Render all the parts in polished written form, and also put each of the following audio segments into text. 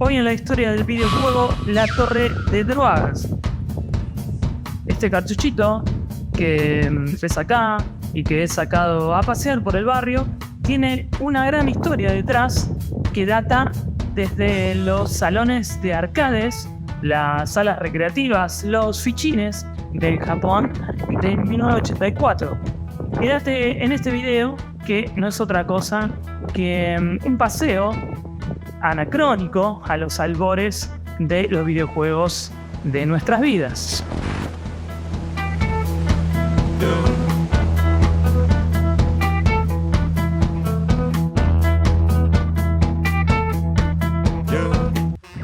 Hoy en la historia del videojuego La Torre de Druagas. Este cartuchito que ves acá y que he sacado a pasear por el barrio tiene una gran historia detrás que data desde los salones de arcades, las salas recreativas, los fichines del Japón de 1984. Quédate en este video que no es otra cosa que un paseo anacrónico a los albores de los videojuegos de nuestras vidas.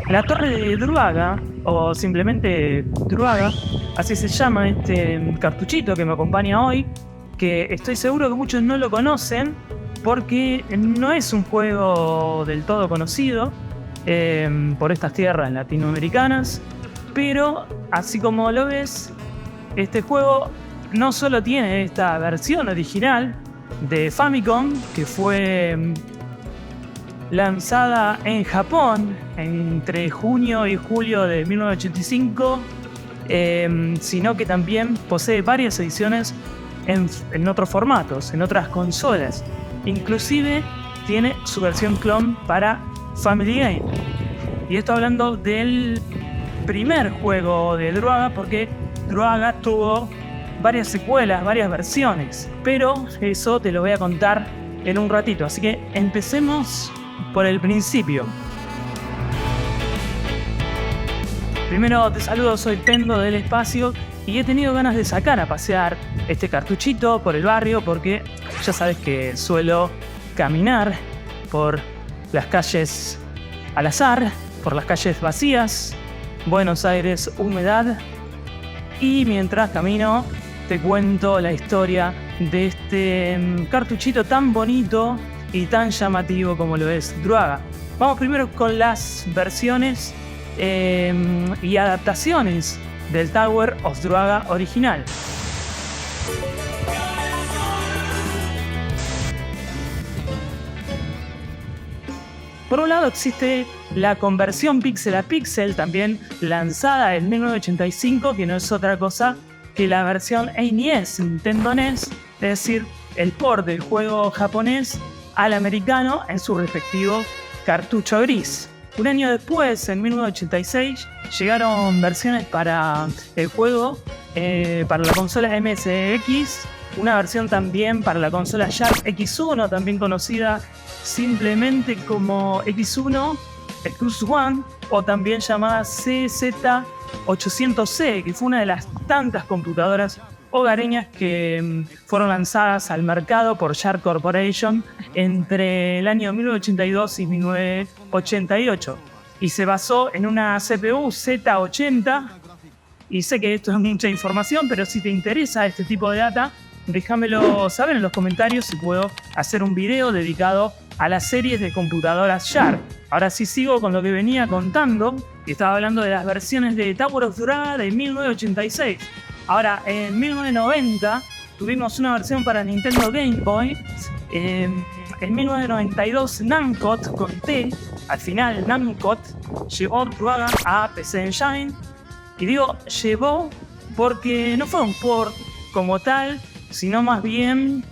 La Torre de Druaga, o simplemente Druaga, así se llama este cartuchito que me acompaña hoy, que estoy seguro que muchos no lo conocen porque no es un juego del todo conocido por estas tierras latinoamericanas, pero así como lo ves, este juego no solo tiene esta versión original de Famicom, que fue lanzada en Japón entre junio y julio de 1985, sino que también posee varias ediciones en otros formatos, en otras consolas. Inclusive tiene su versión clon para Family Game. Y esto hablando del primer juego de Druaga, porque Druaga tuvo varias secuelas, varias versiones, pero eso te lo voy a contar en un ratito. Así que empecemos por el principio. Primero te saludo, soy Pendo del Espacio y he tenido ganas de sacar a pasear este cartuchito por el barrio porque ya sabes que suelo caminar por las calles al azar, por las calles vacías, Buenos Aires, humedad, y mientras camino te cuento la historia de este cartuchito tan bonito y tan llamativo como lo es Druaga. Vamos primero con las versiones y adaptaciones del Tower of Druaga original. Por un lado existe la conversión píxel a píxel, también lanzada en 1985, que no es otra cosa que la versión NES, Nintendo NES, es decir, el port del juego japonés al americano en su respectivo cartucho gris. Un año después, en 1986, llegaron versiones para el juego para la consola MSX, una versión también para la consola Sharp X1, también conocida simplemente como X1 Plus One, o también llamada CZ800C, que fue una de las tantas computadoras hogareñas que fueron lanzadas al mercado por Sharp Corporation entre el año 1982 y 1988, y se basó en una CPU Z80. Y sé que esto es mucha información, pero si te interesa este tipo de data, déjamelo saber en los comentarios si puedo hacer un video dedicado a las series de computadoras Sharp. Ahora sí sigo con lo que venía contando, y estaba hablando de las versiones de Tower of Druaga de 1986. Ahora, en 1990 tuvimos una versión para Nintendo Game Boy. En 1992 Namcot, con T, al final Namcot, llevó Druaga a PC Engine. Y digo llevó porque no fue un port como tal, sino más bien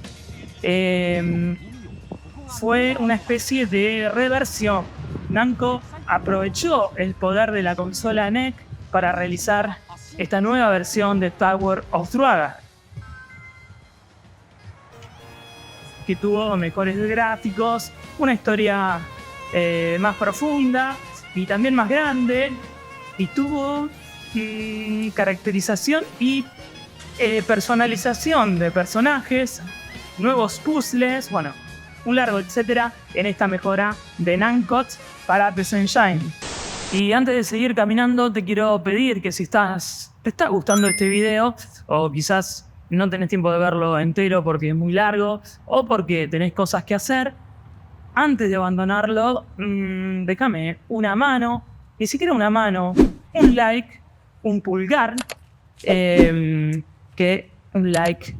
fue una especie de reversión. Namco aprovechó el poder de la consola NEC para realizar esta nueva versión de Tower of Druaga, que tuvo mejores gráficos, una historia más profunda y también más grande, y tuvo caracterización y personalización de personajes, nuevos puzzles, bueno, un largo etcétera en esta mejora de Namcot para PC Engine. Y antes de seguir caminando, te quiero pedir que si te está gustando este video, o quizás no tenés tiempo de verlo entero porque es muy largo, o porque tenés cosas que hacer, antes de abandonarlo, déjame una mano, ni siquiera una mano, un like, un pulgar, que un like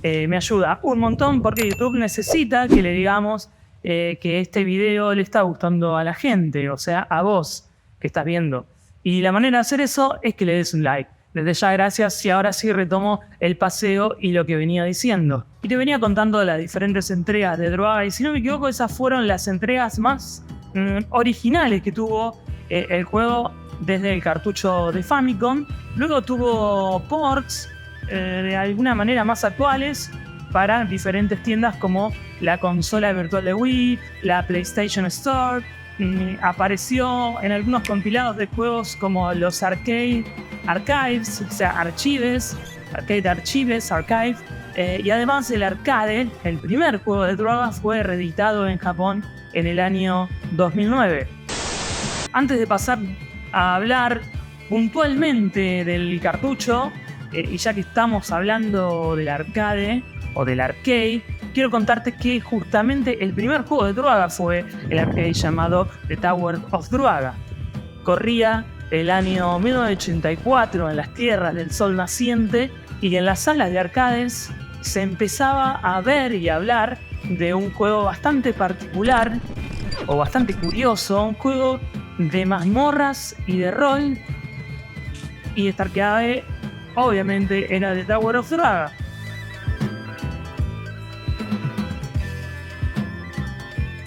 me ayuda un montón porque YouTube necesita que le digamos que este video le está gustando a la gente, o sea, a vos que estás viendo. Y la manera de hacer eso es que le des un like. Desde ya, gracias. Y ahora sí retomo el paseo y lo que venía diciendo. Y te venía contando las diferentes entregas de Druaga. Y si no me equivoco, esas fueron las entregas más originales que tuvo el juego desde el cartucho de Famicom. Luego tuvo ports de alguna manera más actuales para diferentes tiendas como la consola virtual de Wii, la PlayStation Store. Apareció en algunos compilados de juegos como los Arcade Archives, o sea, Arcade Archives, Archive. Y además el arcade, el primer juego de Druaga, fue reeditado en Japón en el año 2009. Antes de pasar a hablar puntualmente del cartucho, y ya que estamos hablando del arcade o del arcade, quiero contarte que justamente el primer juego de Druaga fue el arcade llamado The Tower of Druaga. Corría el año 1984 en las tierras del sol naciente y en las salas de arcades se empezaba a ver y a hablar de un juego bastante particular o bastante curioso, un juego de mazmorras y de rol, y este arcade obviamente era The Tower of Druaga.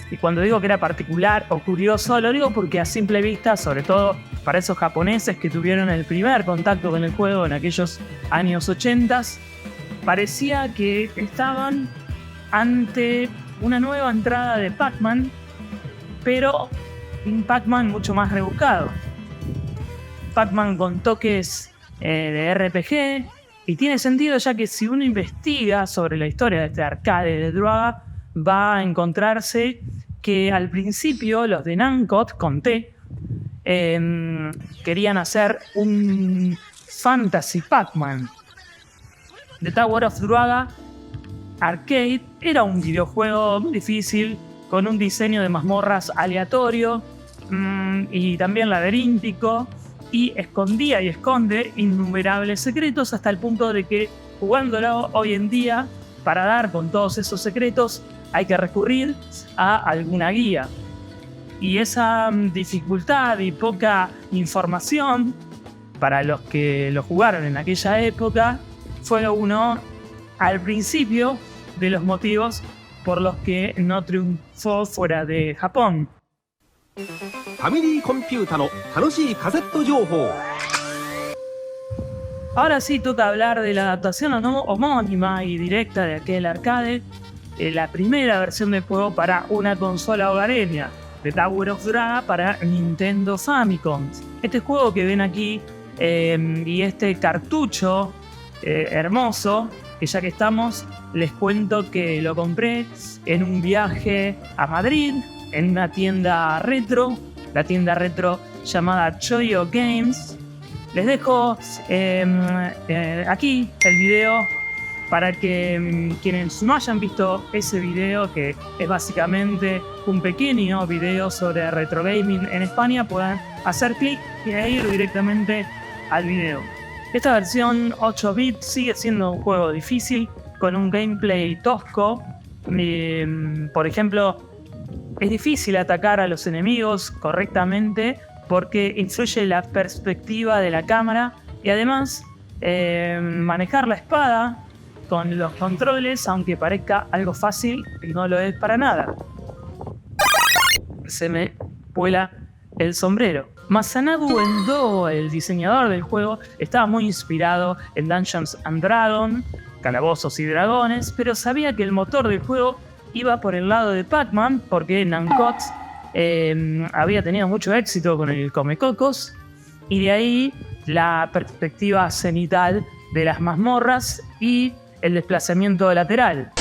Y cuando digo que era particular o curioso, lo digo porque a simple vista, sobre todo para esos japoneses que tuvieron el primer contacto con el juego en aquellos años 80, parecía que estaban ante una nueva entrada de Pac-Man, pero un Pac-Man mucho más rebuscado. Pac-Man con toques de RPG, y tiene sentido ya que si uno investiga sobre la historia de este arcade de Druaga, va a encontrarse que al principio los de Namco con T querían hacer un Fantasy Pac-Man. The Tower of Druaga Arcade era un videojuego muy difícil, con un diseño de mazmorras aleatorio y también laberíntico, y escondía y esconde innumerables secretos, hasta el punto de que jugándolo hoy en día, para dar con todos esos secretos hay que recurrir a alguna guía. Y esa dificultad y poca información para los que lo jugaron en aquella época fue uno, al principio, de los motivos por los que no triunfó fuera de Japón. Ahora sí toca hablar de la adaptación homónima y directa de aquel arcade, la primera versión del juego para una consola hogareña, The Tower of Druaga para Nintendo Famicom. Este juego que ven aquí y este cartucho hermoso, que ya que estamos, les cuento que lo compré en un viaje a Madrid, en una tienda retro, la tienda retro llamada Choyo Games. Les dejo aquí el video para que quienes no hayan visto ese video, que es básicamente un pequeño video sobre retro gaming en España, puedan hacer clic y ir directamente al video. Esta versión 8 bits sigue siendo un juego difícil, con un gameplay tosco. Por ejemplo, es difícil atacar a los enemigos correctamente porque influye la perspectiva de la cámara, y además manejar la espada con los controles, aunque parezca algo fácil, no lo es para nada. Se me vuela el sombrero. Masanobu Endo, el diseñador del juego, estaba muy inspirado en Dungeons and Dragons, Calabozos y Dragones, pero sabía que el motor del juego iba por el lado de Pac-Man, porque Namco había tenido mucho éxito con el Comecocos, y de ahí la perspectiva cenital de las mazmorras y el desplazamiento lateral.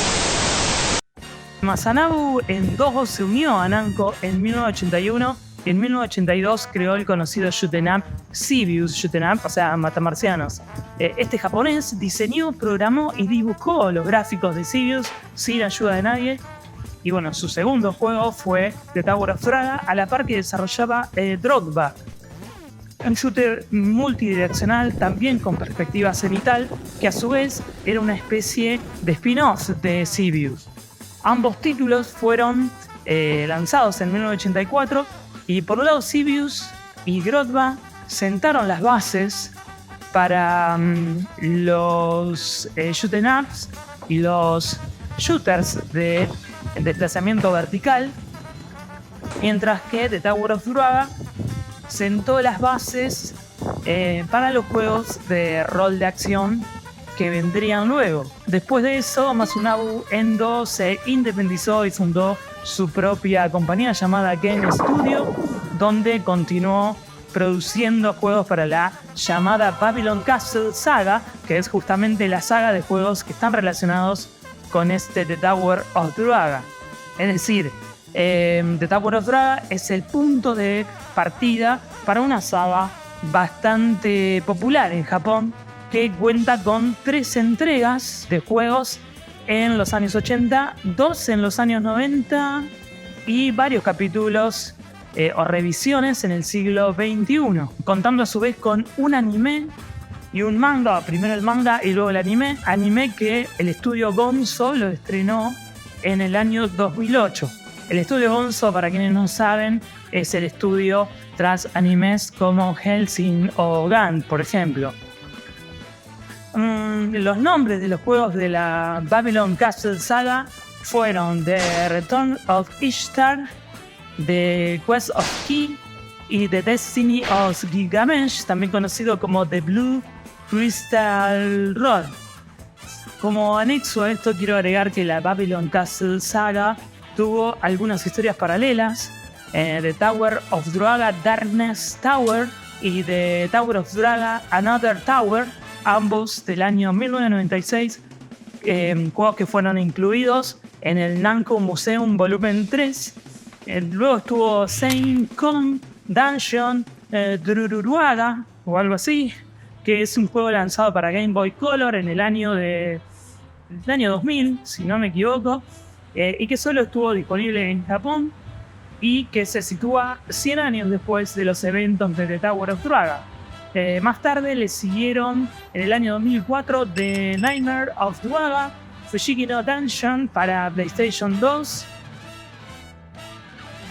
Masanobu Endo se unió a Namco en 1981 y en 1982 creó el conocido shoot'em up Xevious Shoot'em Up, o sea, matamarcianos. Este japonés diseñó, programó y dibujó los gráficos de Xevious sin ayuda de nadie. Y bueno, su segundo juego fue The Tower of Druaga, a la par que desarrollaba Drogba, un shooter multidireccional también con perspectiva cenital, que a su vez era una especie de spin-off de Xevious. Ambos títulos fueron lanzados en 1984. Y por un lado, Civius y Grotba sentaron las bases para los shoot 'em ups y los shooters de desplazamiento vertical, mientras que The Tower of Druaga sentó las bases para los juegos de rol de acción que vendrían luego. Después de eso, Masunobu Endo se independizó y fundó su propia compañía llamada Game Studio, donde continuó produciendo juegos para la llamada Babylon Castle Saga, que es justamente la saga de juegos que están relacionados con The Tower of Druaga. Es decir, The Tower of Druaga es el punto de partida para una saga bastante popular en Japón, que cuenta con 3 entregas de juegos en los años 80, 2 en los años 90 y varios capítulos o revisiones en el siglo XXI, contando a su vez con un anime y un manga, primero el manga y luego el anime que el estudio Gonzo lo estrenó en el año 2008. El estudio Gonzo, para quienes no saben, es el estudio tras animes como Hellsing o Gun, por ejemplo. Los nombres de los juegos de la Babylon Castle Saga fueron The Return of Ishtar, The Quest of Key y The Destiny of Gilgamesh, también conocido como The Blue Crystal Road. Como anexo a esto, quiero agregar que la Babylon Castle Saga tuvo algunas historias paralelas, The Tower of Druaga Darkness Tower y The Tower of Druaga Another Tower, ambos del año 1996, juegos que fueron incluidos en el Namco Museum Volumen 3. Luego estuvo Saint Kong Dungeon Druaga o algo así, que es un juego lanzado para Game Boy Color en el año 2000, si no me equivoco, y que solo estuvo disponible en Japón y que se sitúa 100 años después de los eventos de The Tower of Druaga. Más tarde le siguieron en el año 2004 The Nightmare of Druaga, Fushigi no Dungeon para PlayStation 2,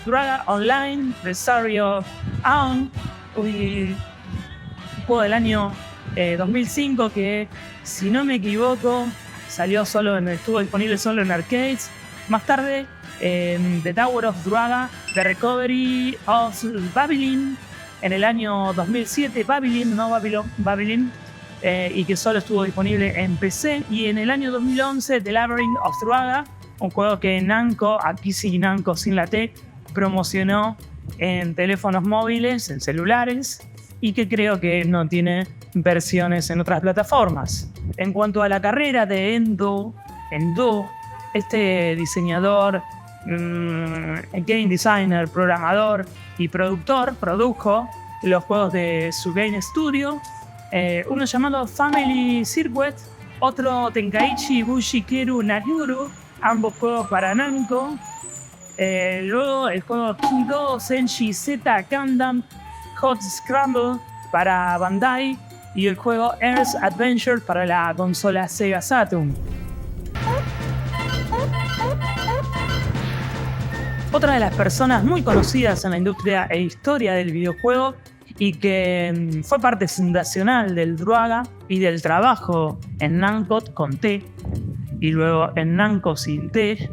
Druaga Online, The Story of Aon, un juego del año 2005 que, si no me equivoco, estuvo disponible solo en arcades. Más tarde, The Tower of Druaga, The Recovery of Babylon, en el año 2007, Babylon, y que solo estuvo disponible en PC. Y en el año 2011, The Labyrinth of Druaga, un juego que Namco, aquí sí Namco sin la T, promocionó en teléfonos móviles, en celulares, y que creo que no tiene versiones en otras plataformas. En cuanto a la carrera de Endo, este diseñador, game designer, programador y productor, produjo los juegos de su Game Studio, uno llamado Family Circuit, otro Tenkaichi Bushikeru Naguru, ambos juegos para Namco. Luego el juego Kido Senshi Z Gundam Hot Scramble para Bandai y el juego Earth Adventure para la consola Sega Saturn. Otra de las personas muy conocidas en la industria e historia del videojuego y que fue parte fundacional del Druaga y del trabajo en Namco con T y luego en Namco sin T,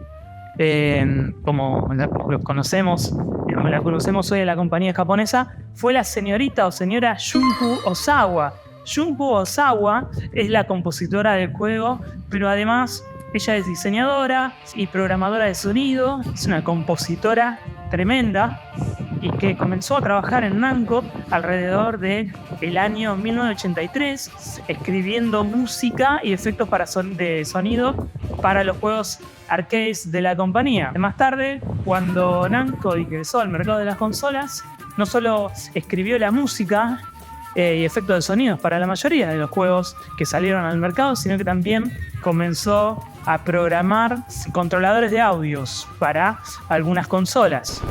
como los conocemos, como la conocemos hoy en la compañía japonesa, fue la señorita o señora Junko Osawa. Junko Osawa es la compositora del juego, pero además ella es diseñadora y programadora de sonido, es una compositora tremenda y que comenzó a trabajar en Namco alrededor del año 1983, escribiendo música y efectos de sonido para los juegos arcades de la compañía. Más tarde, cuando Namco ingresó al mercado de las consolas, no solo escribió la música y efectos de sonidos para la mayoría de los juegos que salieron al mercado, sino que también comenzó a programar controladores de audios para algunas consolas.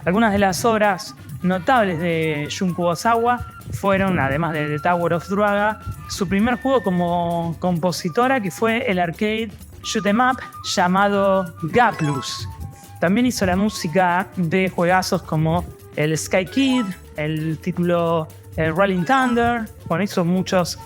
Algunas de las obras notables de Junko Osawa fueron, además de The Tower of Druaga, su primer juego como compositora, que fue el arcade shoot 'em up llamado Gaplus. También hizo la música de juegazos como el Sky Kid, el título Rolling Thunder. Bueno, hizo muchos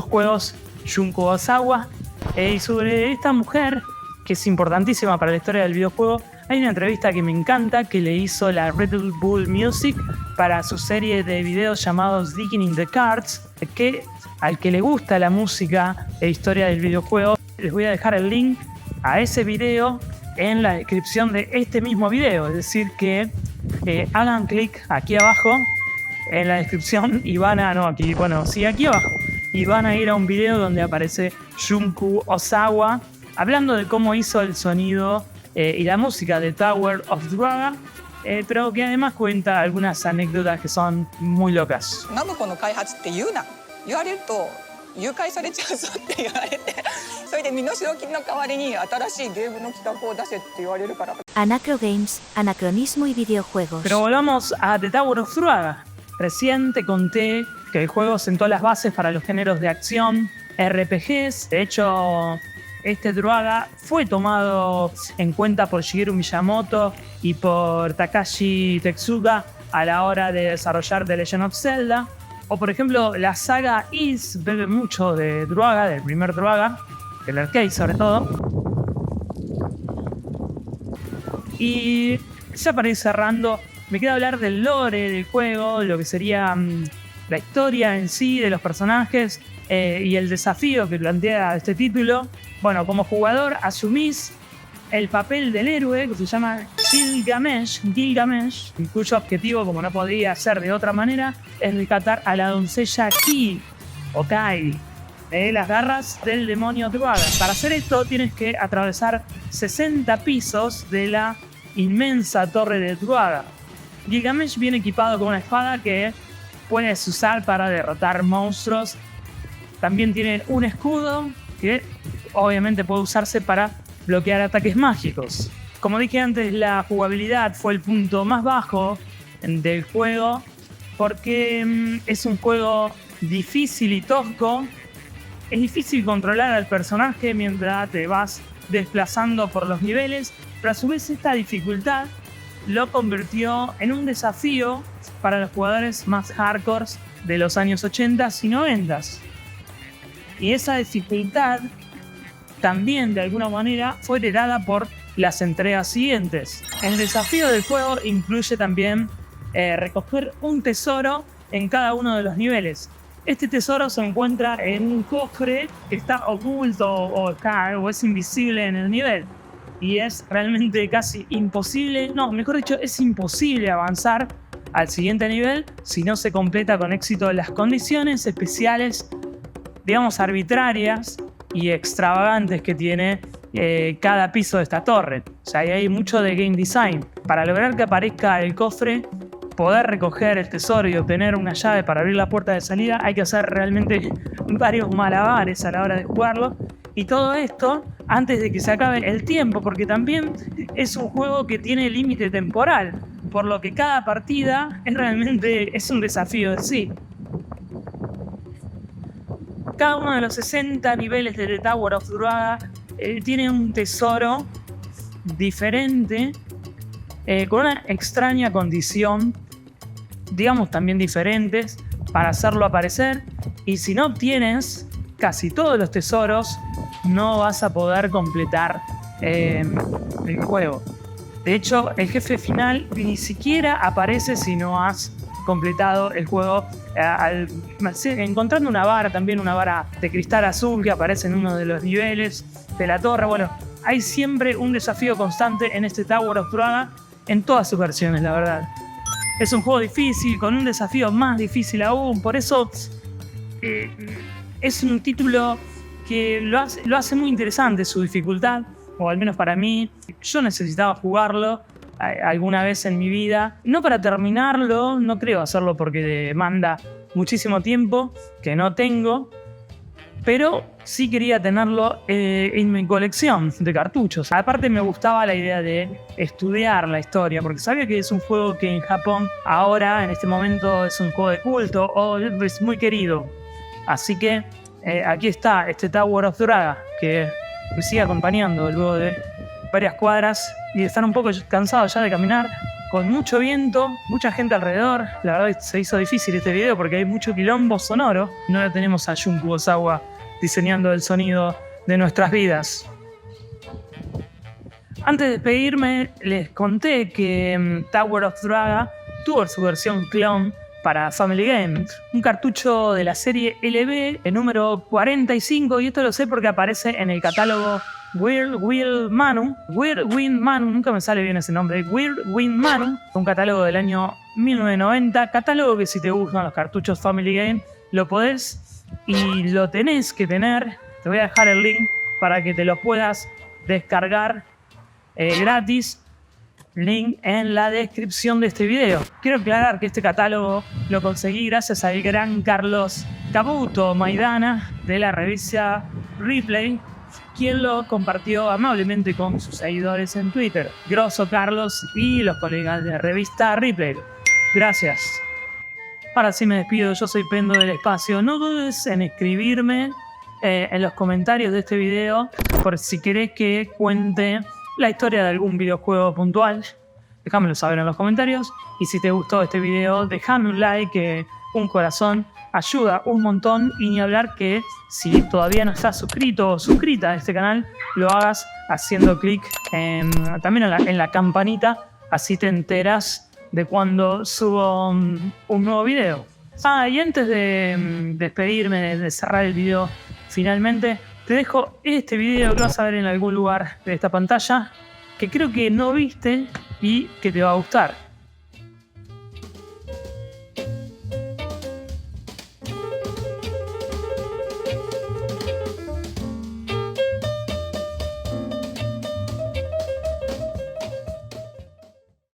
juegos Junko Osawa. Y sobre esta mujer, que es importantísima para la historia del videojuego, hay una entrevista que me encanta que le hizo la Red Bull Music para su serie de videos llamados Digging in the Cards, que al que le gusta la música e historia del videojuego, les voy a dejar el link a ese video en la descripción de este mismo video. Es decir que hagan clic aquí abajo en la descripción y van a... aquí abajo. Y van a ir a un video donde aparece Junko Osawa hablando de cómo hizo el sonido y la música de Tower of Druaga, pero que además cuenta algunas anécdotas que son muy locas. それで身代金の代わりに新しいゲームの企画を出せって言われるから。 Anacro Games, anacronismo y videojuegos. Pero volvamos a The Tower of Druaga. Recién te conté que el juego sentó las bases para los géneros de acción, RPGs. De hecho, este Druaga fue tomado en cuenta por Shigeru Miyamoto y por Takashi Tetsuga a la hora de desarrollar The Legend of Zelda. O por ejemplo, la saga Ys bebe mucho de Druaga, del primer Druaga, del arcade sobre todo. Y ya para ir cerrando, me queda hablar del lore del juego, lo que sería la historia en sí de los personajes y el desafío que plantea este título. Bueno, como jugador asumís el papel del héroe que se llama Gilgamesh, cuyo objetivo, como no podía ser de otra manera, es rescatar a la doncella Ki, o Kai, de las garras del demonio Druaga. Para hacer esto tienes que atravesar 60 pisos de la inmensa torre de Druaga. Gilgamesh viene equipado con una espada que puedes usar para derrotar monstruos. También tiene un escudo que obviamente puede usarse para bloquear ataques mágicos. Como dije antes, la jugabilidad fue el punto más bajo del juego porque es un juego difícil y tosco. Es difícil controlar al personaje mientras te vas desplazando por los niveles, pero a su vez esta dificultad lo convirtió en un desafío para los jugadores más hardcore de los años 80 y 90. Y esa dificultad también de alguna manera fue heredada por las entregas siguientes. El desafío del juego incluye también recoger un tesoro en cada uno de los niveles. Este tesoro se encuentra en un cofre que está oculto o es invisible en el nivel. Y es realmente casi imposible, mejor dicho, es imposible avanzar al siguiente nivel si no se completa con éxito las condiciones especiales, digamos arbitrarias y extravagantes que tiene cada piso de esta torre. O sea, hay mucho de game design. Para lograr que aparezca el cofre, poder recoger el tesoro y obtener una llave para abrir la puerta de salida, hay que hacer realmente varios malabares a la hora de jugarlo. Y todo esto antes de que se acabe el tiempo, porque también es un juego que tiene límite temporal, por lo que cada partida es un desafío en sí. Cada uno de los 60 niveles de The Tower of Druaga tiene un tesoro diferente, con una extraña condición, digamos también diferentes, para hacerlo aparecer. Y si no obtienes casi todos los tesoros, no vas a poder completar el juego. De hecho, el jefe final ni siquiera aparece si no has completado el juego, encontrando una vara de cristal azul que aparece en uno de los niveles de la torre. Bueno, hay siempre un desafío constante en este Tower of Druaga, en todas sus versiones, la verdad. Es un juego difícil, con un desafío más difícil aún, por eso es un título que lo hace muy interesante su dificultad, o al menos para mí. Yo necesitaba jugarlo alguna vez en mi vida, no para terminarlo, no creo hacerlo porque demanda muchísimo tiempo que no tengo, pero sí quería tenerlo en mi colección de cartuchos. Aparte me gustaba la idea de estudiar la historia, porque sabía que es un juego que en Japón ahora, en este momento, es un juego de culto o es muy querido. Así que aquí está este Tower of Druaga, que me sigue acompañando luego de varias cuadras y están un poco cansados ya de caminar, con mucho viento, mucha gente alrededor. La verdad que se hizo difícil este video porque hay mucho quilombo sonoro. No lo tenemos a Jun Kurosawa diseñando el sonido de nuestras vidas. Antes de despedirme, les conté que Tower of Draga tuvo su versión clon para Family Game, un cartucho de la serie LB, el número 45, y esto lo sé porque aparece en el catálogo Weird Wind Manu, nunca me sale bien ese nombre, Weird Wind Manu, un catálogo del año 1990, catálogo que si te gustan los cartuchos Family Game, lo podés y lo tenés que tener. Te voy a dejar el link para que te lo puedas descargar gratis. Link en la descripción de este video. Quiero aclarar que este catálogo lo conseguí gracias al gran Carlos Caputo Maidana de la revista Replay, quien lo compartió amablemente con sus seguidores en Twitter. Grosso Carlos y los colegas de revista Replay. Gracias. Ahora sí me despido, yo soy Pendo del Espacio. No dudes en escribirme en los comentarios de este video por si querés que cuente la historia de algún videojuego puntual. Déjamelo saber en los comentarios. Y si te gustó este video, déjame un like, un corazón. Ayuda un montón. Y ni hablar que si todavía no estás suscrito o suscrita a este canal, lo hagas haciendo clic también en la campanita. Así te enteras de cuando subo un nuevo video. Y antes de despedirme, de cerrar el video finalmente, te dejo este video que vas a ver en algún lugar de esta pantalla, que creo que no viste y que te va a gustar.